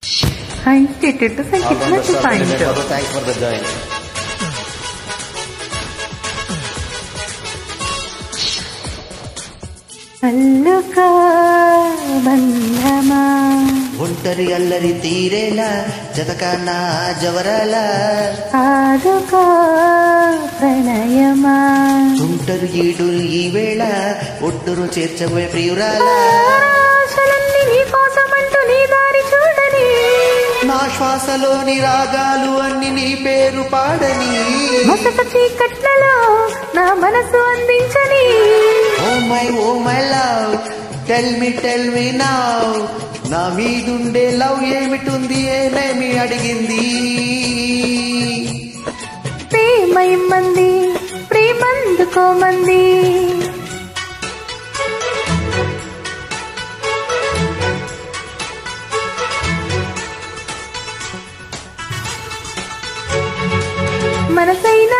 I stated the संकेतनाचे point. Thanks for the join. అల్లుకా బంధమా ఒంటరి అల్లరి తీరేలా జతకానా జవరాలా ఆదుకో ప్రణయమా తుంటరు ఈడులు ఈ వేళ ఒట్టురు చేర్చబోయే ప్రియురాలా ఆశలన్నీ నీ కోసమంటూ నీ దారి చూడని నా శ్వాసలోని రాగాలు అన్ని నీ పేరు పాడని మసక చీకట్లలో నా మనసు అందించని oh my love tell me now నా మీదుండే లవ్ ఏమిటుంది ఏమేమి అడిగింది ప్రేమయమ్మంది ప్రేమందుకోమంది మనసైనా